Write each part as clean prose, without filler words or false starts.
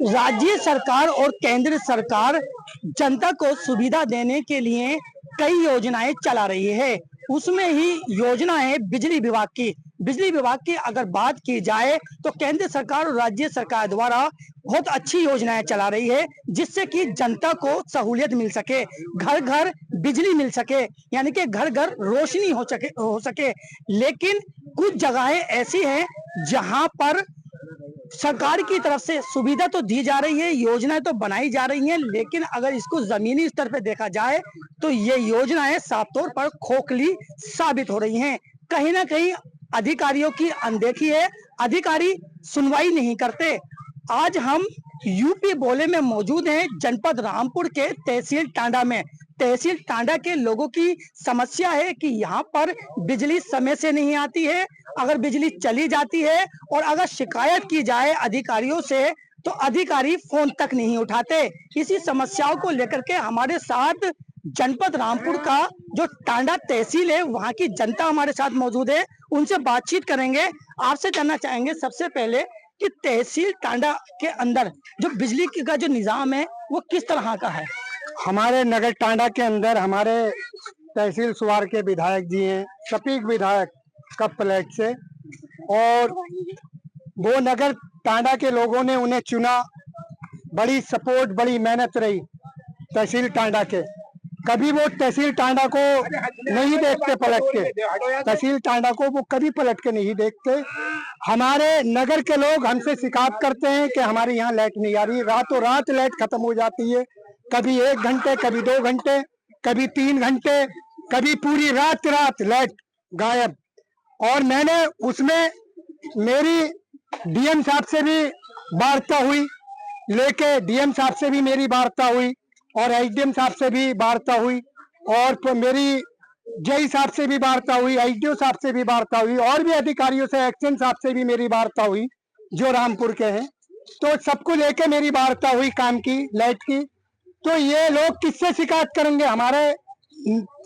राज्य सरकार और केंद्र सरकार जनता को सुविधा देने के लिए कई योजनाएं चला रही है। उसमें ही योजना है बिजली विभाग की। बिजली विभाग की अगर बात की जाए तो केंद्र सरकार और राज्य सरकार द्वारा बहुत अच्छी योजनाएं चला रही है, जिससे कि जनता को सहूलियत मिल सके, घर घर बिजली मिल सके, यानी कि घर घर रोशनी हो सके। लेकिन कुछ जगहें ऐसी हैं जहां पर सरकार की तरफ से सुविधा तो दी जा रही है, योजनाएं तो बनाई जा रही हैं, लेकिन अगर इसको जमीनी स्तर पर देखा जाए तो ये योजनाएं साफ तौर पर खोखली साबित हो रही हैं। कहीं ना कहीं अधिकारियों की अनदेखी है, अधिकारी सुनवाई नहीं करते। आज हम यूपी बोले में मौजूद हैं, जनपद रामपुर के तहसील टांडा में। तहसील टांडा के लोगों की समस्या है कि यहाँ पर बिजली समय से नहीं आती है, अगर बिजली चली जाती है और अगर शिकायत की जाए अधिकारियों से तो अधिकारी फोन तक नहीं उठाते। इसी समस्याओं को लेकर के हमारे साथ जनपद रामपुर का जो टांडा तहसील है वहां की जनता हमारे साथ मौजूद है, उनसे बातचीत करेंगे। आपसे जानना चाहेंगे सबसे पहले कि तहसील टांडा के अंदर जो बिजली का जो निजाम है वो किस तरह का है। हमारे नगर टांडा के अंदर हमारे तहसील सुवार के विधायक जी हैं, शफीक विधायक कप प्लेट से, और वो नगर टांडा के लोगों ने उन्हें चुना। बड़ी सपोर्ट, बड़ी मेहनत रही तहसील टांडा के। कभी वो तहसील टांडा को नहीं देखते पलट के, तहसील टांडा को वो कभी पलट के नहीं देखते। हमारे नगर के लोग हमसे शिकायत करते हैं कि हमारे यहाँ लाइट नहीं आ रही, रातों रात लाइट खत्म हो जाती है। कभी 1 घंटे, कभी 2 घंटे, कभी 3 घंटे, कभी पूरी रात लाइट गायब। और मैंने उसमें मेरी डीएम साहब से भी वार्ता हुई, लेके डीएम साहब से भी मेरी वार्ता हुई, और एसडीएम साहब से भी वार्ता हुई, और तो मेरी जेई साहब से भी वार्ता हुई, एसडीओ साहब से भी वार्ता हुई, और भी अधिकारियों से, एक्शन साहब से भी मेरी वार्ता हुई जो रामपुर के हैं। तो सबको लेके मेरी वार्ता हुई काम की, लाइट की। तो ये लोग किससे शिकायत करेंगे? हमारे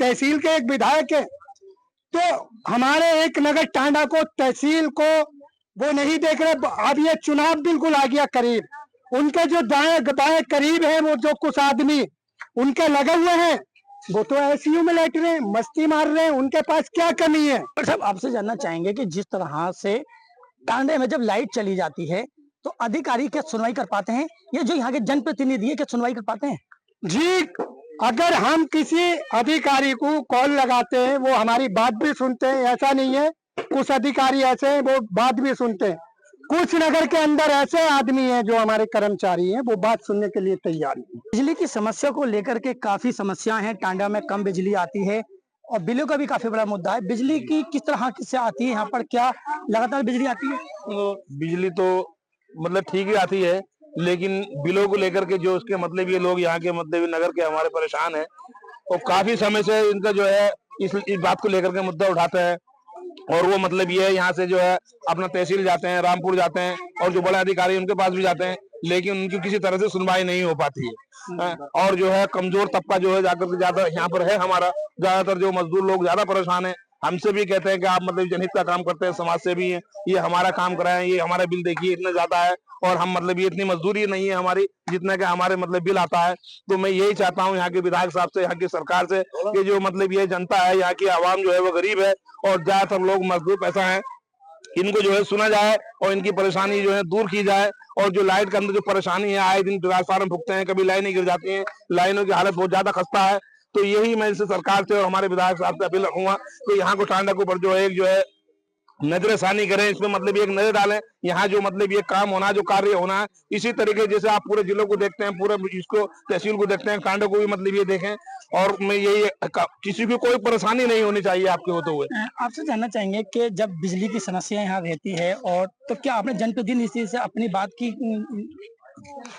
तहसील के एक विधायक है, तो हमारे एक नगर टांडा को, तहसील को वो नहीं देख रहे। अब ये चुनाव बिल्कुल आ गया करीब, उनके जो दाएं बाएं करीब है, वो जो कुछ आदमी उनके लगे हुए हैं, वो तो आईसीयू में लेट रहे हैं, मस्ती मार रहे हैं। उनके पास क्या कमी है? साहब आपसे जानना चाहेंगे कि जिस तरह से टांडे में जब लाइट चली जाती है तो अधिकारी क्या सुनवाई कर पाते हैं, ये जो यहाँ के जनप्रतिनिधि है क्या सुनवाई कर पाते हैं? जी, अगर हम किसी अधिकारी को कॉल लगाते हैं वो हमारी बात भी सुनते हैं, ऐसा नहीं है। कुछ अधिकारी ऐसे हैं वो बात भी सुनते हैं। कुछ नगर के अंदर ऐसे आदमी हैं जो हमारे कर्मचारी हैं, वो बात सुनने के लिए तैयार नहीं। बिजली की समस्या को लेकर के काफी समस्याएं हैं। टांडा में कम बिजली आती है और बिलों का भी काफी बड़ा मुद्दा है। बिजली की किस तरह से आती है यहाँ पर, क्या लगातार बिजली आती है? तो बिजली तो मतलब ठीक ही आती है, लेकिन बिलों को लेकर के जो उसके मतलब ये लोग यहाँ के मतलब नगर के हमारे परेशान हैं, और काफी समय से इनका जो है इस बात को लेकर के मुद्दा उठाते हैं। और वो मतलब ये यहाँ से जो है अपना तहसील जाते हैं, रामपुर जाते हैं, और जो बड़े अधिकारी उनके पास भी जाते हैं, लेकिन उनकी किसी तरह से सुनवाई नहीं हो पाती है। और जो है कमजोर तबका जो है जाकर के ज्यादा यहाँ पर है, हमारा ज्यादातर जो मजदूर लोग ज्यादा परेशान है। हमसे भी कहते हैं कि आप मतलब जनहित का काम करते हैं, समाज से भी है, ये हमारा काम कराएं, ये हमारा बिल देखिए इतना ज्यादा है, और हम मतलब ये इतनी मजदूरी नहीं है हमारी जितना कि हमारे मतलब बिल आता है। तो मैं यही चाहता हूँ यहाँ के विधायक साहब से, यहाँ की सरकार से, कि जो मतलब ये जनता है, यहाँ की आवाम जो है वो गरीब है और ज्यादातर लोग मजदूर पैसा है, इनको जो है सुना जाए और इनकी परेशानी जो है दूर की जाए। और जो लाइट के अंदर जो परेशानी है, आए दिन ट्रांसफार्मर फूकते हैं, कभी लाइनें गिर जाती हैं, लाइनों की हालत बहुत ज्यादा खस्ता है। तो यही मैं इस सरकार से और हमारे विधायक साहब से अपील रखूंगा कि यहाँ को टांडा के ऊपर जो है नजरसानी करें, इसमें मतलब एक नजर डालें। यहाँ जो मतलब ये काम होना, जो कार्य होना है, इसी तरीके जैसे आप पूरे जिलों को देखते हैं, पूरे इसको तहसील को देखते हैं, टांडा को भी मतलब ये देखें। और मैं यही किसी की कोई परेशानी नहीं होनी चाहिए आपके होते हुए। आपसे जानना चाहेंगे कि जब बिजली की समस्या यहाँ रहती है, और तो क्या आपने जनप्रतिनिधि से अपनी बात की?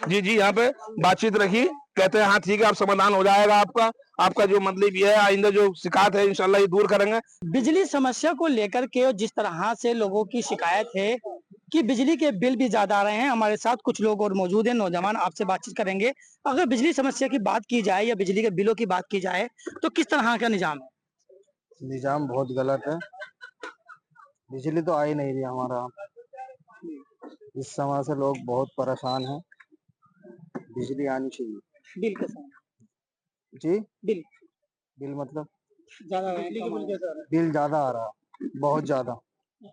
जी, यहाँ पे बातचीत रखी, कहते हैं हाँ ठीक है, आप समाधान हो जाएगा आपका। आपका जो मतलब ये है आइंदा जो शिकायत है इंशाल्लाह ये दूर करेंगे। बिजली समस्या को लेकर के और जिस तरह से लोगों की शिकायत है कि बिजली के बिल भी ज्यादा आ रहे हैं, हमारे साथ कुछ लोग और मौजूद हैं, नौजवान, आपसे बातचीत करेंगे। अगर बिजली समस्या की बात की जाए या बिजली के बिलों की बात की जाए तो किस तरह का निजाम है? निजाम बहुत गलत है। बिजली तो आ ही नहीं रही हमारा। इस समय से लोग बहुत परेशान हैं। बिजली आनी चाहिए। बिल कैसा है? जी, बिल बिल मतलब ज्यादा बिल कैसा है? बिल ज्यादा आ रहा है, बहुत ज्यादा।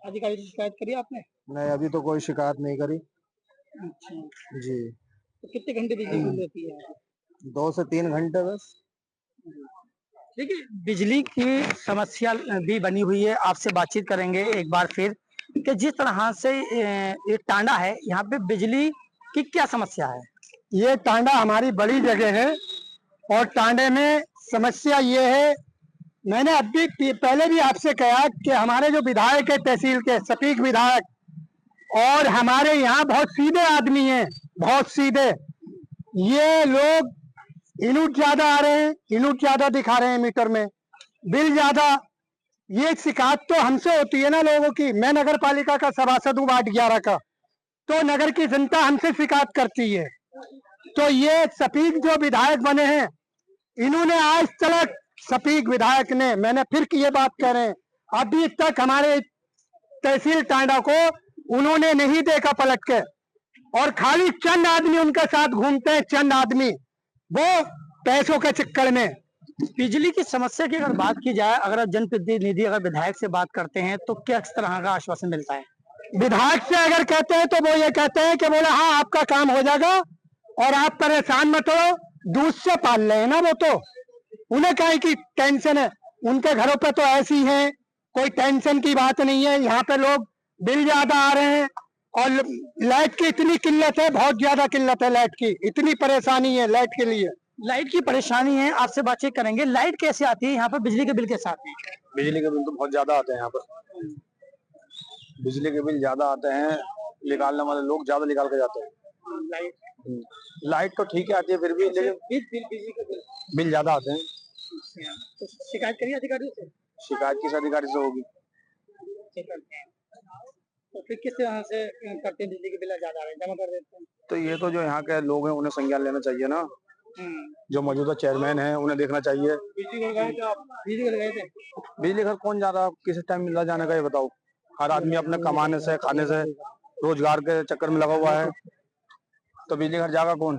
अधिकारी से शिकायत करी आपने? नहीं, अभी तो कोई शिकायत नहीं करी। अच्छा, जी, तो कितने घंटे बिजली बिल देती है? 2 से 3 घंटे बस। देखिए, बिजली की समस्या भी बनी हुई है। आपसे बातचीत करेंगे एक बार फिर कि जिस तरह से ये टांडा है, यहाँ पे बिजली की क्या समस्या है? ये टांडा हमारी बड़ी जगह है और टांडे में समस्या ये है, मैंने अभी पहले भी आपसे कहा कि हमारे जो विधायक है तहसील के सटीक विधायक और हमारे यहाँ बहुत सीधे आदमी हैं, बहुत सीधे। ये लोग यूनिट ज्यादा आ रहे हैं, यूनिट ज्यादा दिखा रहे हैं मीटर में, बिल ज्यादा। ये शिकायत तो हमसे होती है ना लोगों की। मैं नगर पालिका का सभासद हूँ वार्ड 11 का, तो नगर की जनता हमसे शिकायत करती है। तो ये सटीक जो विधायक बने हैं, इन्होंने आज तक सटीक विधायक ने, मैंने फिर ये बात कह रहे हैं, अभी तक हमारे तहसील टांडा को उन्होंने नहीं देखा पलट के, और खाली चंद आदमी उनके साथ घूमते हैं, चंद आदमी, वो पैसों के चक्कर में। बिजली की समस्या की अगर बात की जाए, अगर जनप्रतिनिधि अगर विधायक से बात करते हैं तो किस तरह का आश्वासन मिलता है? विधायक से अगर कहते हैं तो वो ये कहते हैं कि बोले हाँ आपका काम हो जाएगा और आप परेशान मत हो, दूध से पाल रहे हैं ना वो, तो उन्हें काहे की टेंशन है? उनके घरों पे तो ऐसी है, कोई टेंशन की बात नहीं है। यहाँ पे लोग बिल ज्यादा आ रहे हैं और लाइट की इतनी किल्लत है, बहुत ज्यादा किल्लत है लाइट की, इतनी परेशानी है लाइट के लिए। लाइट की परेशानी है, आपसे बातचीत करेंगे। लाइट कैसे आती है यहाँ पर? बिजली के बिल कैसे आते हैं? बिजली के बिल तो बहुत ज्यादा आते हैं यहाँ पर। बिजली के बिल ज्यादा आते हैं, निकालने वाले लोग ज्यादा निकाल के जाते हैं। लाइट तो ठीक है आती है, फिर भी लेकिन बिल ज्यादा आते हैं। तो शिकायत करिए अधिकारियों से? शिकायत किस अधिकारी से होगी? तो फिर किस तरह से करते हैं? बिजली के बिल ज्यादा आ रहे हैं, जमा कर देते हैं? तो ये तो जो यहाँ के लोग हैं उन्हें संज्ञान लेना चाहिए ना, जो मौजूदा चेयरमैन है उन्हें देखना चाहिए। बिजली घर कौन जा रहा, किस टाइम मिला जाने का ये बताओ। हर आदमी अपने कमाने से, खाने से, रोजगार के चक्कर में लगा हुआ है, तो बिजली घर जाएगा कौन?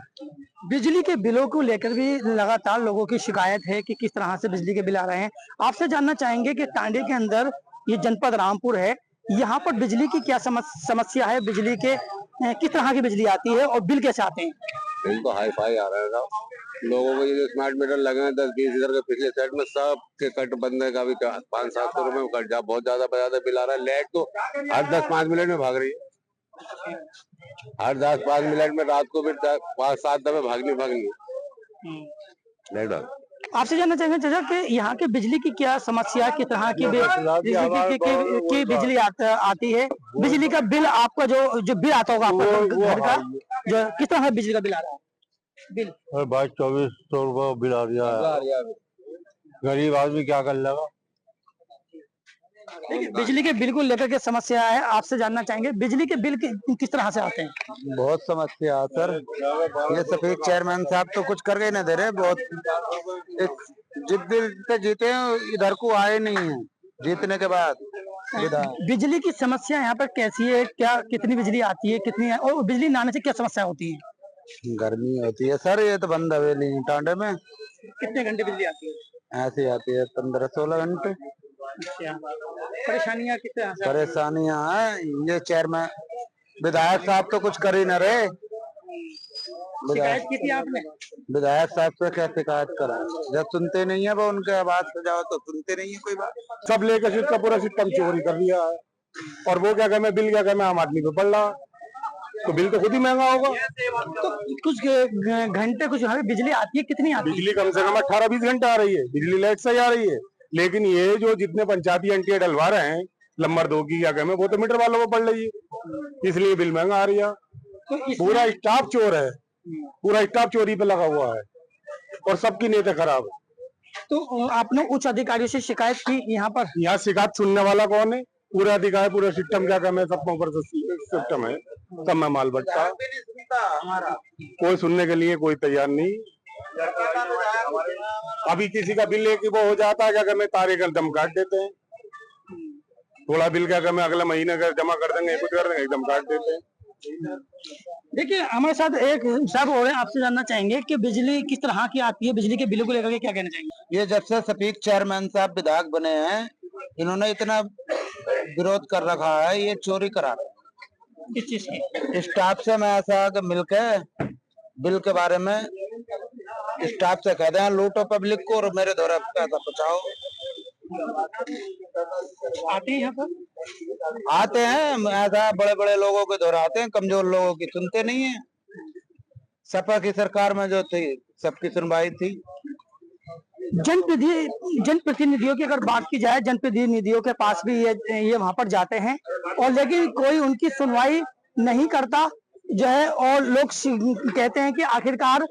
बिजली के बिलों को लेकर भी लगातार लोगों की शिकायत है कि किस तरह से बिजली के बिल आ रहे हैं। आपसे जानना चाहेंगे कि टांडे के अंदर ये जनपद रामपुर है, यहाँ पर बिजली की क्या समस्या है? बिजली के किस तरह की बिजली आती है और बिल कैसे आते हैं? बिल तो हाई फाई आ रहा है साहब। लोगों को ये जो स्मार्ट मीटर लगे हैं 10-20 हजार के पिछले सेट में, सब के कट बंदे का भी 500-700 रुपए में कट जा, बहुत ज्यादा बिल आ रहा है। लाइट तो हर 10-5 मिनट में भाग रही है, हर 10-5 मिनट में, रात को भी 5-7 दफे भागनी लाइट। आपसे जानना चाहेंगे चाचा कि यहाँ के बिजली की क्या समस्या, किस तरह की बिजली आती है? बिजली का बिल आपका जो बिल आता होगा आपका घर का, जो किस तरह बिजली का बिल आ रहा है? बिल 2200 रुपये बिल आ रहा है, गरीब आदमी क्या कर लेगा? देखिए, बिजली के बिल को लेकर के समस्या है। आपसे जानना चाहेंगे बिजली के बिल किस तरह से आते हैं? बहुत समस्या है सर। ये सफेद चेयरमैन साहब तो कुछ करके नहीं दे रहे, बहुत जिद्द जीते हैं, इधर को आए नहीं है जीतने के बाद। बिजली की समस्या यहाँ पर कैसी है? क्या कितनी बिजली आती है, कितनी है, और बिजली न आने से क्या समस्या होती है? गर्मी होती है सर, ये तो बंद हवेली टांडे में। कितने घंटे बिजली आती है? ऐसी आती है 15-16 घंटे। परेशानियाँ किस तरह से? परेशानियां हैं, ये चेयरमैन विधायक साहब तो कुछ कर ही न रहे। शिकायत की थी आपने? विधायक साहब से क्या शिकायत करा, जब सुनते नहीं है वो, उनके आवाज से जाओ तो सुनते नहीं है कोई बात। सब लेकर इसका पूरा सिस्टम चोरी कर दिया है, और वो क्या कहते, बिल क्या कहते आम आदमी पे पड़ रहा, तो बिल तो खुद ही महंगा होगा। तो कुछ घंटे कुछ यहाँ पे बिजली आती है, कितनी आती है? बिजली कम से कम 18-20 घंटे आ रही है, बिजली लेट से आ रही है। लेकिन ये जो जितने पंचायती एंटी डलवा रहे हैं नंबर 2 की क्या कहते, वो तो मीटर वालों को पड़ रही है, इसलिए बिल महंगा आ रही है। पूरा स्टाफ चोर है, पूरा स्टाफ चोरी पे लगा हुआ है और सबकी नीयतें खराब है। तो आपने उच्च अधिकारियों से शिकायत की यहाँ पर? यहाँ शिकायत सुनने वाला कौन है? पूरा अधिकारी, पूरा सिस्टम क्या कहते, सब ऊपर सिस्टम है, सब में माल बटता है, कोई सुनने के लिए कोई तैयार नहीं। अभी किसी का बिल लेके वो हो जाता है क्या कहते, तारीख एकदम काट देते हैं। थोड़ा बिल क्या कहते, अगले महीने का जमा कर देंगे, कुछ कर देंगे, एकदम काट देते हैं। देखिए हमारे साथ एक साहब और हैं, आपसे जानना चाहेंगे कि बिजली किस तरह की आती है, बिजली के बिलों को लेकर के क्या कहना चाहेंगे? ये जब से सपीक चेयरमैन साहब विधायक बने हैं, इन्होंने इतना विरोध कर रखा है, ये चोरी करा रहे हैं। किस चीज की? स्टाफ से मैं ऐसा कि मिलके बिल के बारे में स्टाफ से कह दें लूटो पब्लिक को और मेरे द्वारा पैसा बचाओ। आते हैं यहाँ पर? आते हैं, ऐसा बड़े बड़े लोगों के द्वारा आते हैं, कमजोर लोगों की सुनते नहीं है। सपा की सरकार में जो थी सबकी सुनवाई थी। जनप्रतिनिधियों की अगर बात की जाए, जनप्रतिनिधियों के पास भी ये वहां पर जाते हैं और लेकिन कोई उनकी सुनवाई नहीं करता जो है, और लोग कहते हैं कि आखिरकार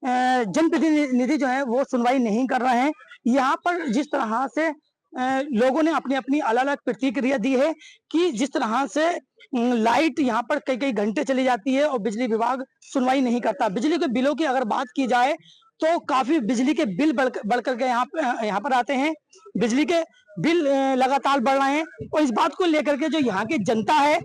जनप्रतिनिधि जो है वो सुनवाई नहीं कर रहे हैं। यहाँ पर जिस तरह से लोगों ने अपनी अपनी अलग अलग प्रतिक्रिया दी है कि जिस तरह से लाइट यहाँ पर कई कई घंटे चली जाती है और बिजली विभाग सुनवाई नहीं करता। बिजली के बिलों की अगर बात की जाए तो काफी बिजली के बिल बढ़ करके यहाँ पर आते हैं। बिजली के बिल लगातार बढ़ रहे हैं और इस बात को लेकर के जो यहाँ की जनता है,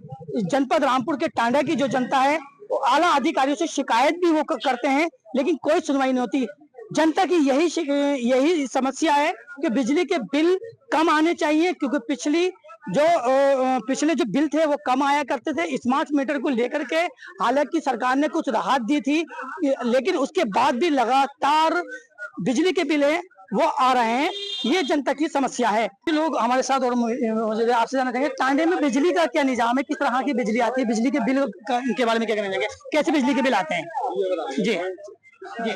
जनपद रामपुर के टांडा की जो जनता है, वो आला अधिकारियों से शिकायत भी वो करते हैं लेकिन कोई सुनवाई नहीं होती। जनता की यही समस्या है कि बिजली के बिल कम आने चाहिए, क्योंकि पिछले जो बिल थे वो कम आया करते थे। स्मार्ट मीटर को लेकर के हालांकि सरकार ने कुछ राहत दी थी, लेकिन उसके बाद भी लगातार बिजली के बिल है वो आ रहे हैं। ये जनता की समस्या है। लोग हमारे साथ और मुझे आपसे जानना चाहेंगे, टांडे में बिजली का क्या निजाम है, किस तरह की बिजली आती है, बिजली के बिल के बारे में क्या कहना चाहेंगे, कैसे बिजली के बिल आते हैं? जी जी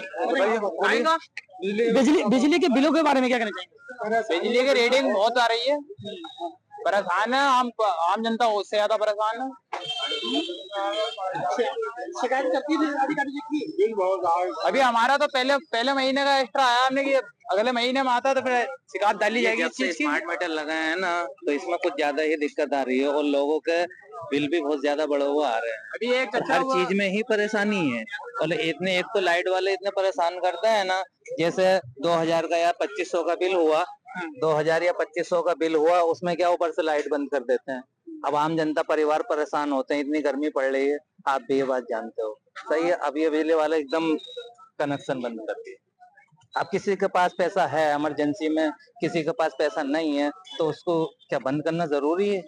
बिजली के बिलों के बारे में क्या कहना चाहेंगे? बिजली की रेटिंग बहुत आ रही है, परेशान है आम जनता उससे ज्यादा परेशान है। शिकायत करती है अभी हमारा तो पहले महीने का एक्स्ट्रा आया, हमने कि अगले महीने में आता तो फिर शिकायत डाली जाएगी। जब से स्मार्ट मीटर लगाए हैं ना तो इसमें कुछ ज्यादा ही दिक्कत आ रही है और लोगों के बिल भी बहुत ज्यादा बढ़े हुए आ रहे हैं। अभी एक हर चीज में ही परेशानी है और एक तो लाइट वाले इतने परेशान करते हैं ना, जैसे 2000 का या 2500 का बिल हुआ, 2000 या 2500 का बिल हुआ, उसमें क्या ऊपर से लाइट बंद कर देते हैं। अब आम जनता परिवार परेशान होते हैं, इतनी गर्मी पड़ रही है, आप भी ये बात जानते हो। सही है, अब ये बिजली वाले एकदम कनेक्शन बंद कर दिए। अब किसी के पास पैसा है इमरजेंसी में, किसी के पास पैसा नहीं है, तो उसको क्या बंद करना जरूरी है?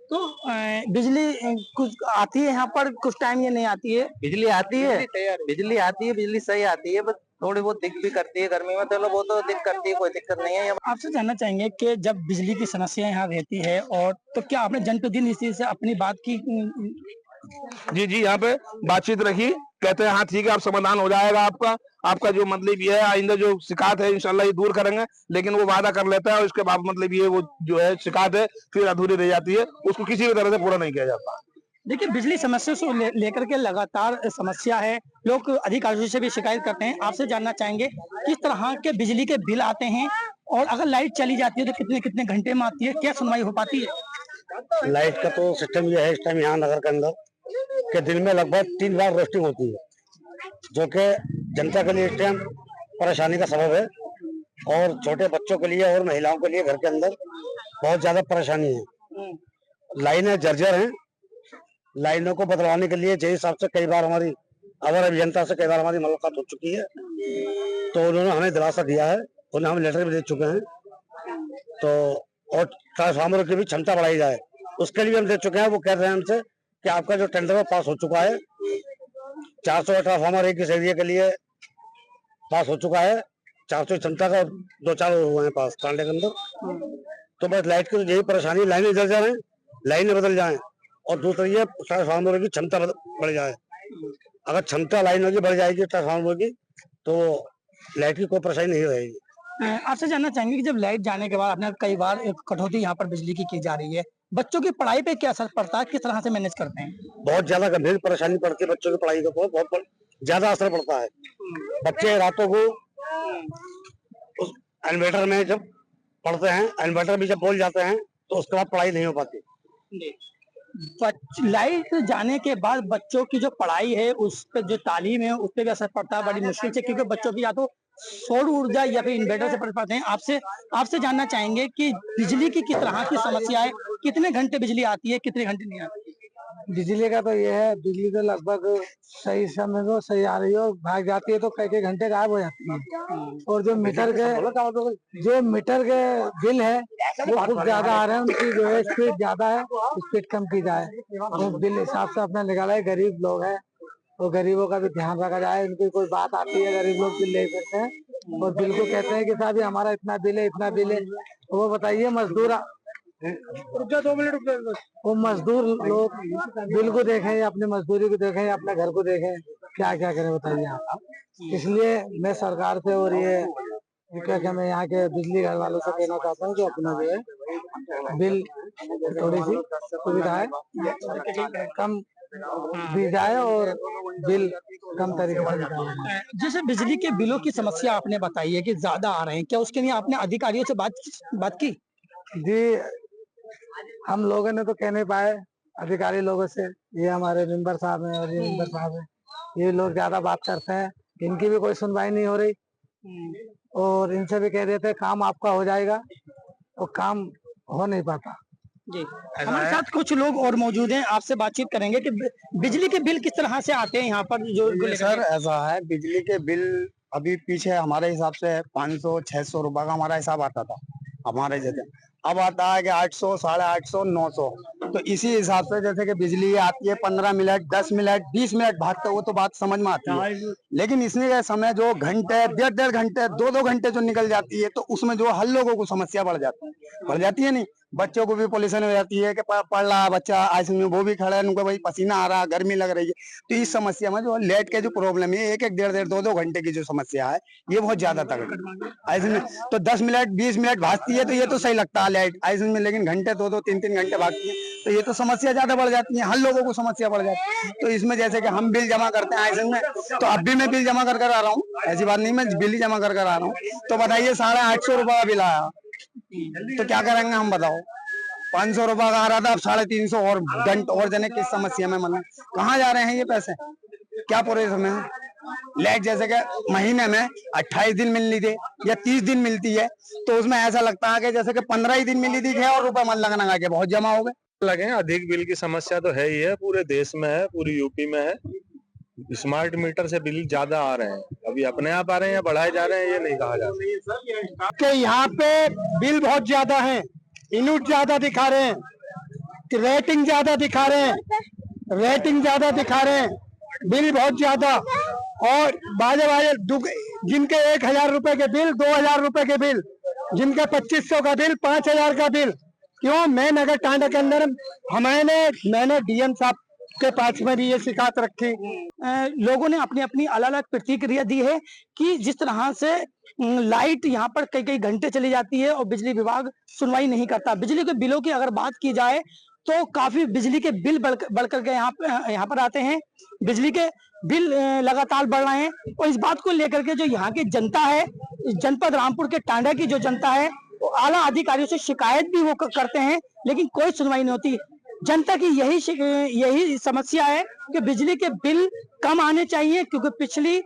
तो बिजली कुछ आती है यहाँ पर, कुछ टाइम ये नहीं आती है। बिजली आती है, बिजली सही आती है, बस थोड़ी बहुत दिक्कत भी करती है गर्मी में, चलो वो तो दिक्कत करती है, कोई दिक्कत नहीं है। आपसे जानना चाहेंगे कि जब बिजली की समस्या यहाँ रहती है और तो क्या आपने जनप्रतिनिधि से अपनी बात की? जी यहाँ पे बातचीत रखी, कहते हैं हाँ ठीक है, आप समाधान हो जाएगा आपका जो मतलब ये है, आइंदा जो शिकायत है इंशाल्लाह ये दूर करेंगे। लेकिन वो वादा कर लेता है और उसके बाद मतलब ये वो जो है शिकायत है फिर अधूरी रह जाती है, उसको किसी भी तरह से पूरा नहीं किया जाता। देखिए बिजली समस्या से लेकर के लगातार समस्या है, लोग अधिकारियों से भी शिकायत करते हैं। आपसे जानना चाहेंगे किस तरह के बिजली के बिल आते हैं और अगर लाइट चली जाती है तो कितने कितने घंटे में आती है, क्या सुनवाई हो पाती है? लाइट का तो सिस्टम ये है इस टाइम यहाँ नगर के अंदर कि दिन में लगभग 3 बार रोस्टिंग होती है, जो कि जनता के लिए इस टाइम परेशानी का सबब है और छोटे बच्चों के लिए और महिलाओं के लिए घर के अंदर बहुत ज्यादा परेशानी है। लाइनें जर्जर हैं, लाइनों को बदलवाने के लिए जिस हिसाब से कई बार हमारी अवर अभियंता से कई बार हमारी मुलाकात हो चुकी है, तो उन्होंने हमें दिलासा दिया है, उन्हें हम लेटर भी दे चुके हैं। तो और ट्रांसफार्मर की भी क्षमता बढ़ाई जाए, उसके लिए हम दे चुके हैं। वो कह रहे हैं हमसे कि आपका जो टेंडर पास हो चुका है, 400 ट्रांसफार्मर एक इस एरिया के लिए पास हो चुका है, 400 क्षमता का 2-4 हुए हैं पास टांडे के अंदर। तो बस लाइट की तो यही परेशानी, लाइनें जल जाए, लाइनें बदल जाएं और दूसरी ये ट्रांसफार्मर की क्षमता बढ़ जाए। अगर क्षमता लाइनों की बढ़ जाएगी ट्रांसफार्मर की तो लाइट की कोई परेशानी नहीं रहेगी। आपसे जानना चाहेंगे कि जब लाइट जाने के बाद आपने कई बार एक कटौती यहाँ पर बिजली की जा रही है, बच्चों की पढ़ाई पे क्या असर पड़ता है, किस तरह से मैनेज करते हैं? बहुत ज्यादा गंभीर परेशानी पड़ती है बच्चों की पढ़ाई का, बहुत ज्यादा असर पड़ता है। बच्चे रातों को उस इन्वर्टर में जब पढ़ते हैं, इन्वर्टर भी जब बोल जाते हैं तो उसके बाद पढ़ाई नहीं हो पाती। लाइट जाने के बाद बच्चों की जो पढ़ाई है, उस पर जो तालीम है, उस पर भी असर पड़ता है बड़ी मुश्किल से, क्योंकि बच्चों की या तो सौर ऊर्जा या फिर इन्वर्टर से पढ़ पाते हैं। आपसे जानना चाहेंगे कि बिजली की किस तरह की समस्या है, कितने घंटे बिजली आती है, कितने घंटे नहीं आती? बिजली का तो ये है, बिजली तो लगभग सही समय में सही आ रही हो, भाग जाती है तो कई घंटे गायब हो जाती है। और जो मीटर के बिल है वो कुछ ज्यादा आ रहे हैं, उनकी जो है स्पीड ज्यादा है, स्पीड कम की जाए। तो बिल हिसाब से अपना निकाला है, गरीब लोग है और गरीबों का भी ध्यान रखा जाए। उनकी कोई बात आती है, गरीब लोग बिल ले सकते हैं और बिल को कहते हैं कि साहब हमारा इतना बिल है, इतना बिल है। तो वो बताइए मजदूर, वो मजदूर लोग बिल को देखें या अपनी मजदूरी को देखें या अपने घर को देखें, क्या क्या करें बताइए आप। इसलिए मैं सरकार से और ये क्या मैं यहाँ के बिजली घर वालों से कहना चाहता हूँ कि अपना जो है बिल थोड़ी सी सुविधाएं कम दी जाए और बिल कम तरीके से निकाला जाए। जैसे बिजली के बिलों की समस्या आपने बताई है कि ज्यादा आ रहे हैं, क्या उसके लिए आपने अधिकारियों से बात की? जी, हम लोगों ने तो कह नहीं पाए अधिकारी लोगों से, ये हमारे मेंबर साहब हैं और ये मेंबर साहब हैं, ये लोग ज्यादा बात करते हैं, इनकी भी कोई सुनवाई नहीं हो रही और इनसे भी कह देते काम आपका हो जाएगा और काम हो नहीं पाता। जी, हमारे साथ कुछ लोग और मौजूद हैं, आपसे बातचीत करेंगे कि बिजली के बिल किस तरह से आते हैं यहाँ पर जो सर ऐसा है, बिजली के बिल अभी पीछे हमारे हिसाब से 500-600 रुपए का हमारा हिसाब आता था हमारे जैसे, अब आता है कि 800, 850, 900। तो इसी हिसाब से जैसे कि बिजली आती है 15 मिनट, 10 मिनट, 20 मिनट भागते, वो तो बात समझ में आती है, लेकिन इसमें का समय जो घंटे, 1.5 घंटे, 2 घंटे जो निकल जाती है, तो उसमें जो हर लोगों को समस्या बढ़ जाती है नहीं। बच्चों को भी पॉल्यूशन हो जाती है कि पढ़ रहा बच्चा आईसीयू में, वो भी खड़ा है, उनको भाई पसीना आ रहा, गर्मी लग रही है। तो इस समस्या में जो लेट के जो प्रॉब्लम है, 1-1, 1.5, 2 घंटे की जो समस्या है, ये बहुत ज्यादा तगड़ी आईसीयू में। तो 10 मिनट, 20 मिनट भागती है तो ये तो सही लगता है लाइट आईसीयू में, लेकिन घंटे 2-2, 3-3 घंटे भागती है तो ये तो समस्या ज्यादा बढ़ जाती है, हर लोगों को समस्या बढ़ जाती है। तो इसमें जैसे कि हम बिल जमा करते हैं आईसीयू में, तो अब भी मैं बिल जमा कर आ रहा हूँ, ऐसी बात नहीं, मैं बिल ही जमा कर आ रहा हूँ। तो बताइए 850 रुपए का बिल आया, तो क्या करेंगे हम बताओ। 500 रुपए का आ रहा था, अब 350 और घंटे और जने किस समस्या में मना, कहाँ जा रहे हैं ये पैसे, क्या पूरे समय लाइट जैसे कि महीने में 28 दिन मिलनी थी या 30 दिन मिलती है, तो उसमें ऐसा लगता है कि जैसे कि 15 ही दिन मिली थी और रुपए मन लगना के बहुत जमा हो गए। लगे अधिक बिल की समस्या तो है ही है, पूरे देश में है, पूरी यूपी में है। स्मार्ट मीटर से बिल ज्यादा आ रहे हैं, अभी अपने आप आ रहे हैं या बढ़ाए जा रहे हैं ये नहीं कहा जा सकता। कि यहाँ पे बिल बहुत ज्यादा है, यूनिट ज्यादा दिखा रहे हैं, रेटिंग ज्यादा दिखा रहे हैं, बिल बहुत ज्यादा, और बाजे जिनके 1000 रुपए के बिल, 2000 रुपए के बिल, जिनके 2500 का बिल, 5000 का बिल। क्यों? मैं नगर टांडा के अंदर मैंने डीएम साहब के पास में भी ये शिकायत रखी। लोगों ने अपनी अपनी अलग अलग प्रतिक्रिया दी है कि जिस तरह से लाइट यहाँ पर कई घंटे चली जाती है और बिजली विभाग सुनवाई नहीं करता। बिजली के बिलों की अगर बात की जाए तो काफी बिजली के बिल बढ़ करके यहाँ पर आते हैं, बिजली के बिल लगातार बढ़ रहे हैं। और इस बात को लेकर के जो यहाँ की जनता है, जनपद रामपुर के टांडा की जो जनता है, वो आला अधिकारियों से शिकायत भी वो करते हैं, लेकिन कोई सुनवाई नहीं होती। जनता की यही समस्या है कि बिजली के बिल कम आने चाहिए, क्योंकि पिछले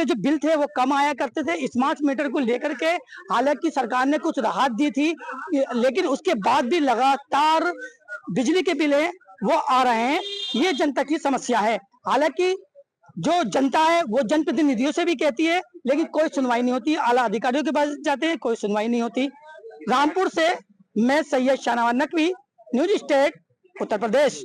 जो बिल थे वो कम आया करते थे स्मार्ट मीटर को लेकर के। हालांकि सरकार ने कुछ राहत दी थी, लेकिन उसके बाद भी लगातार बिजली के बिल है वो आ रहे हैं। ये जनता की समस्या है। हालांकि जो जनता है वो जनप्रतिनिधियों से भी कहती है, लेकिन कोई सुनवाई नहीं होती। आला अधिकारियों के पास जाते हैं, कोई सुनवाई नहीं होती। रामपुर से मैं सैयद शाहनवाज नकवी, न्यूज स्टेट, उत्तर प्रदेश।